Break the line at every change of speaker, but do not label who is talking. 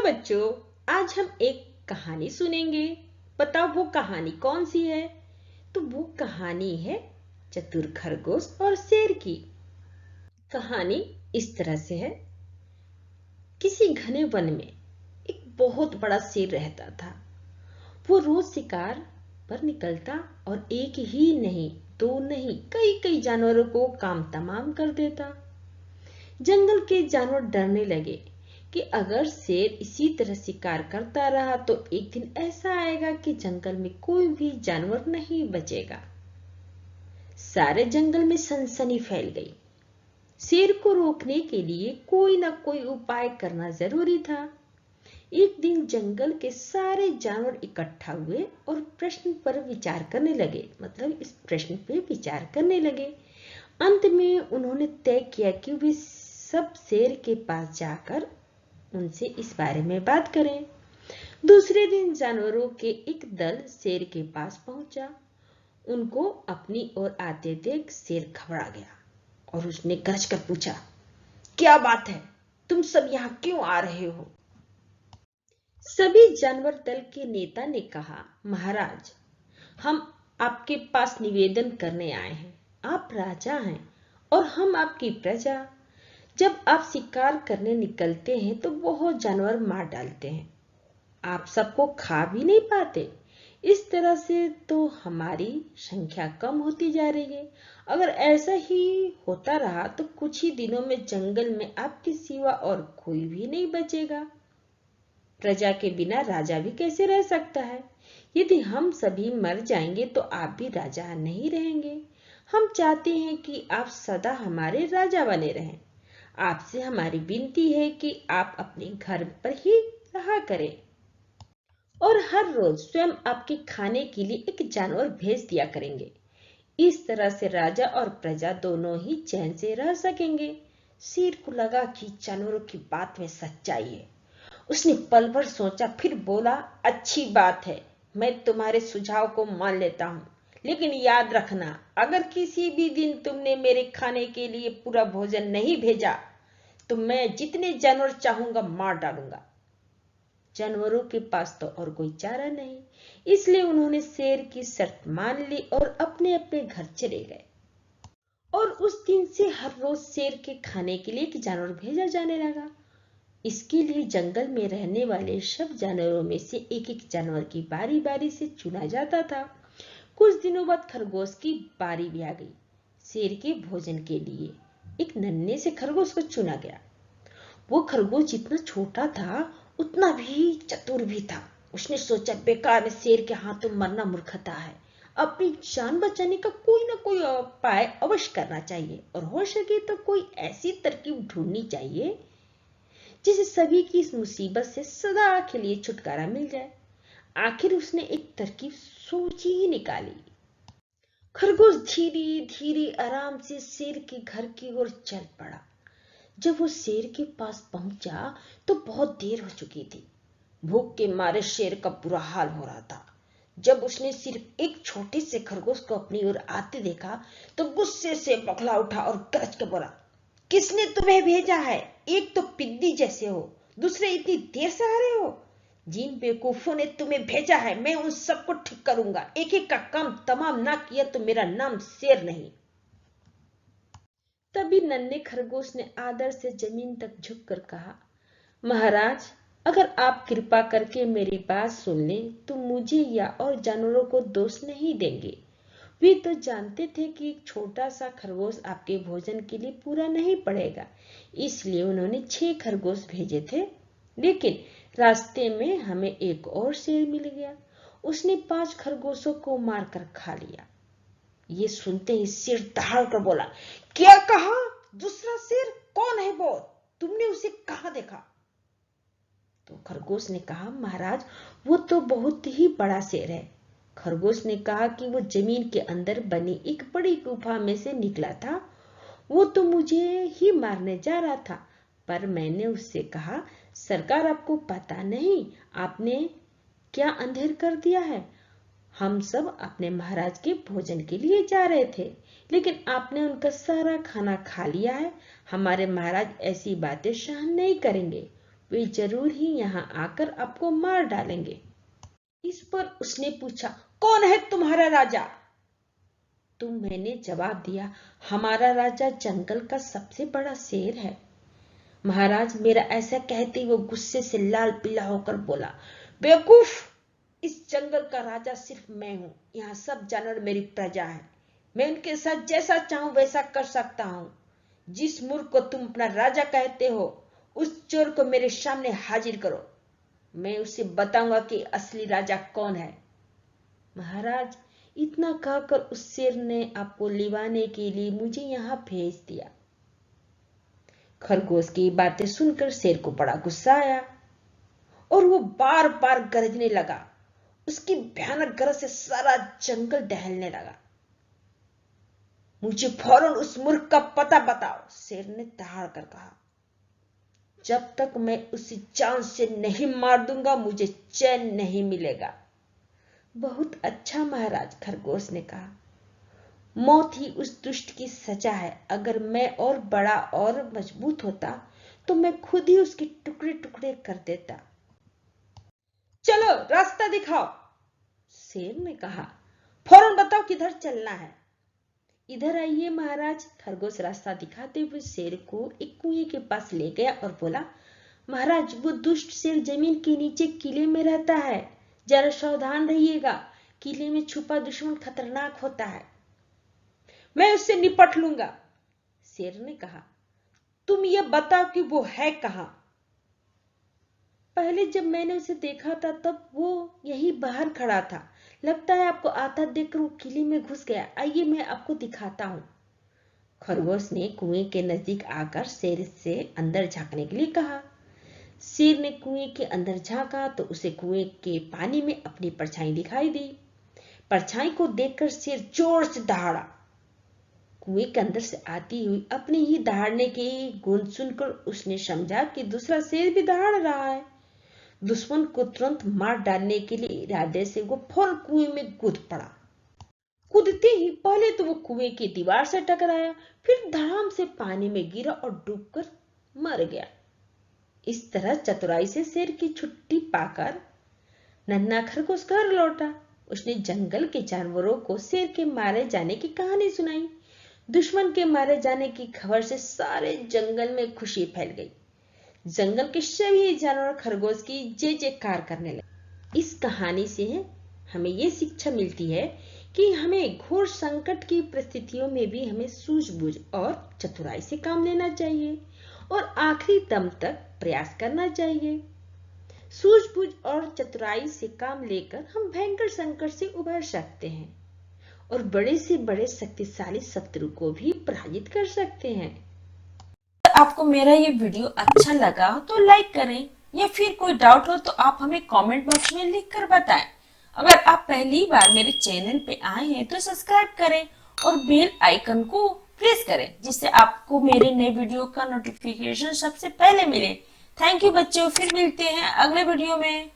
बच्चों, आज हम एक कहानी सुनेंगे। बताओ वो कहानी कौन सी है? तो वो कहानी है चतुर खरगोश और शेर की। कहानी इस तरह से है। किसी घने वन में एक बहुत बड़ा शेर रहता था। वो रोज शिकार पर निकलता और एक ही नहीं, दो नहीं, कई कई जानवरों को काम तमाम कर देता। जंगल के जानवर डरने लगे कि अगर शेर इसी तरह शिकार करता रहा तो एक दिन ऐसा आएगा कि जंगल में कोई भी जानवर नहीं बचेगा। सारे जंगल में सनसनी फैल गई। शेर को रोकने के लिए कोई ना कोई उपाय करना जरूरी था। एक दिन जंगल के सारे जानवर इकट्ठा हुए और प्रश्न पर विचार करने लगे, मतलब इस प्रश्न पे विचार करने लगे। अंत में उन्होंने तय किया कि वे सब शेर के पास जाकर उनसे इस बारे में बात करें। दूसरे दिन जानवरों के एक दल शेर के पास पहुंचा। उनको अपनी ओर आते देख शेर घबरा गया और उसने गरज कर पूछा, क्या बात है? तुम सब यहाँ क्यों आ रहे हो? सभी जानवर दल के नेता ने कहा, महाराज, हम आपके पास निवेदन करने आए हैं। आप राजा हैं और हम आपकी प्रजा। जब आप शिकार करने निकलते हैं तो बहुत जानवर मार डालते हैं। आप सबको खा भी नहीं पाते। इस तरह से तो हमारी संख्या कम होती जा रही है। अगर ऐसा ही होता रहा तो कुछ ही दिनों में जंगल में आपके सिवा और कोई भी नहीं बचेगा। प्रजा के बिना राजा भी कैसे रह सकता है? यदि हम सभी मर जाएंगे तो आप भी राजा नहीं रहेंगे। हम चाहते हैं कि आप सदा हमारे राजा बने रहें। आपसे हमारी विनती है कि आप अपने घर पर ही रहा करें और हर रोज स्वयं आपके खाने के लिए एक जानवर भेज दिया करेंगे। इस तरह से राजा और प्रजा दोनों ही चैन से रह सकेंगे। शेर को लगा कि जानवरों की बात में सच्चाई है। उसने पल भर सोचा, फिर बोला, अच्छी बात है, मैं तुम्हारे सुझाव को मान लेता हूँ, लेकिन याद रखना, अगर किसी भी दिन तुमने मेरे खाने के लिए पूरा भोजन नहीं भेजा तो मैं जितने जानवर चाहूंगा मार डालूंगा। जानवरों के पास तो और कोई चारा नहीं, इसलिए उन्होंने शेर की शर्त मान ली और अपने अपने घर चले गए। और उस दिन से हर रोज शेर के खाने के लिए एक जानवर भेजा जाने लगा। इसके लिए जंगल में रहने वाले सब जानवरों में से एक एक जानवर की बारी बारी से चुना जाता था। कुछ दिनों बाद खरगोश की बारी भी आ गई। शेर के भोजन के लिए एक नन्हे से खरगोश को चुना गया। वो खरगोश जितना छोटा था उतना भी चतुर भी था। उसने सोचा, बेकार में शेर के हाथों मरना मूर्खता है। अपनी जान बचाने का कोई ना कोई उपाय अवश्य करना चाहिए और हो सके तो कोई ऐसी तरकीब ढूंढनी चाहिए जिससे सभी की इस मुसीबत से सदा के लिए छुटकारा मिल जाए। आखिर उसने एक तरकीब सोची ही निकाली। खरगोश धीरे धीरे आराम से शेर के घर की ओर चल पड़ा। जब वो शेर के पास पहुंचा तो बहुत देर हो चुकी थी। भूख के मारे शेर का बुरा हाल हो रहा था। जब उसने सिर्फ एक छोटे से खरगोश को अपनी ओर आते देखा तो गुस्से से बौखला उठा और गरज कर बोला, किसने तुम्हें भेजा है? एक तो पिद्दी जैसे हो, दूसरे इतनी देर से आ रहे हो। जिन बेवकूफों ने तुम्हें भेजा है मैं उन सबको ठीक करूंगा। एक एक का काम तमाम ना किया तो मेरा नाम शेर नहीं। तभी नन्हे खरगोश ने आदर से जमीन तक झुककर कहा, महाराज, अगर आप कृपा करके मेरी बात सुन लें तो मुझे या और जानवरों को दोष नहीं देंगे। वे तो जानते थे कि एक छोटा सा खरगोश आपके भोजन के लिए पूरा नहीं पड़ेगा, इसलिए उन्होंने 6 खरगोश भेजे थे। लेकिन रास्ते में हमें एक और शेर मिल गया। उसने 5 खरगोशों को मारकर खा लिया। ये सुनते ही शेर दहाड़ कर बोला, क्या कहा? दूसरा शेर? कौन है वो? तुमने उसे कहां देखा? तो खरगोश ने कहा, महाराज, वो तो बहुत ही बड़ा शेर है। खरगोश ने कहा कि वो जमीन के अंदर बनी एक बड़ी गुफा में से निकला था। वो तो मुझे ही मारने जा रहा था, पर मैंने उससे कहा, सरकार, आपको पता नहीं आपने क्या अंधेर कर दिया है। हम सब अपने महाराज के भोजन के लिए जा रहे थे, लेकिन आपने उनका सारा खाना खा लिया है। हमारे महाराज ऐसी बातें सहन नहीं करेंगे। वे जरूर ही यहाँ आकर आपको मार डालेंगे। इस पर उसने पूछा, कौन है तुम्हारा राजा? तो मैंने जवाब दिया, हमारा राजा जंगल का सबसे बड़ा शेर है। महाराज मेरा ऐसा कहते वो गुस्से से लाल पीला होकर बोला, बेवकूफ, इस जंगल का राजा सिर्फ मैं हूं। यहाँ सब जानवर मेरी प्रजा है। मैं उनके साथ जैसा चाहूं वैसा कर सकता हूं। जिस मूर्ख को तुम अपना राजा कहते हो, उस चोर को मेरे सामने हाजिर करो। मैं उसे बताऊंगा कि असली राजा कौन है। महाराज इतना कहकर उस शेर ने आपको लिवाने के लिए मुझे यहां भेज दिया। खरगोश की बातें सुनकर शेर को बड़ा गुस्सा आया और वो बार बार गरजने लगा। उसकी भयानक गरज से सारा जंगल दहलने लगा। मुझे फौरन उस मूर्ख का पता बताओ, शेर ने दहाड़ कर कहा। जब तक मैं उसे जान से नहीं मार दूंगा मुझे चैन नहीं मिलेगा। बहुत अच्छा महाराज, खरगोश ने कहा। मौत ही उस दुष्ट की सजा है। अगर मैं और बड़ा और मजबूत होता तो मैं खुद ही उसके टुकड़े टुकड़े कर देता। चलो रास्ता दिखाओ, शेर ने कहा। फौरन बताओ किधर चलना है। इधर आइए महाराज। खरगोश रास्ता दिखाते हुए शेर को एक कुएं के पास ले गया और बोला, महाराज वो दुष्ट शेर जमीन के नीचे किले में रहता है। जरा सावधान रहिएगा। किले में छुपा दुश्मन खतरनाक होता है। मैं उससे निपट लूंगा, शेर ने कहा। तुम ये बताओ कि वो है कहां? पहले जब मैंने उसे देखा था तब वो यहीं बाहर खड़ा था। लगता है आपको आता देखकर वो किले में घुस गया। आइए मैं आपको दिखाता हूं। खरगोश ने कुएं के नजदीक आकर शेर से अंदर झांकने के लिए कहा। शेर ने कुएं के अंदर झांका तो उसे कुएं के पानी में अपनी परछाई दिखाई दी। परछाई को देखकर शेर जोर से दहाड़ा। कुएं के अंदर से आती हुई अपने ही दहाड़ने की गूंज सुनकर उसने समझा कि दूसरा शेर भी दहाड़ रहा है। दुश्मन को तुरंत मार डालने के लिए इरादे से वो फौरन कुएं में कूद पड़ा। कूदते ही पहले तो वो कुएं की दीवार से टकराया, फिर धड़ाम से पानी में गिरा और डूबकर मर गया। इस तरह चतुराई से शेर की छुट्टी पाकर नन्हा खरगोश घर लौटा। उसने जंगल के जानवरों को शेर के मारे जाने की कहानी सुनाई। दुश्मन के मारे जाने की खबर से सारे जंगल में खुशी फैल गई। जंगल के सभी जानवर खरगोश की जय जयकार करने लगे। इस कहानी से हमें ये शिक्षा मिलती है कि हमें घोर संकट की परिस्थितियों में भी हमें सूझबूझ और चतुराई से काम लेना चाहिए और आखिरी दम तक प्रयास करना चाहिए। सूझबूझ और चतुराई से काम लेकर हम भयंकर संकट से उबर सकते हैं और बड़े से बड़े शक्तिशाली शत्रु को भी पराजित कर सकते हैं।
आपको मेरा ये वीडियो अच्छा लगा तो लाइक करें, या फिर कोई डाउट हो तो आप हमें कमेंट बॉक्स में लिख कर बताएं। अगर आप पहली बार मेरे चैनल पे आए हैं तो सब्सक्राइब करें और बेल आइकन को प्रेस करें, जिससे आपको मेरे नए वीडियो का नोटिफिकेशन सबसे पहले मिले। थैंक यू बच्चों, फिर मिलते हैं अगले वीडियो में।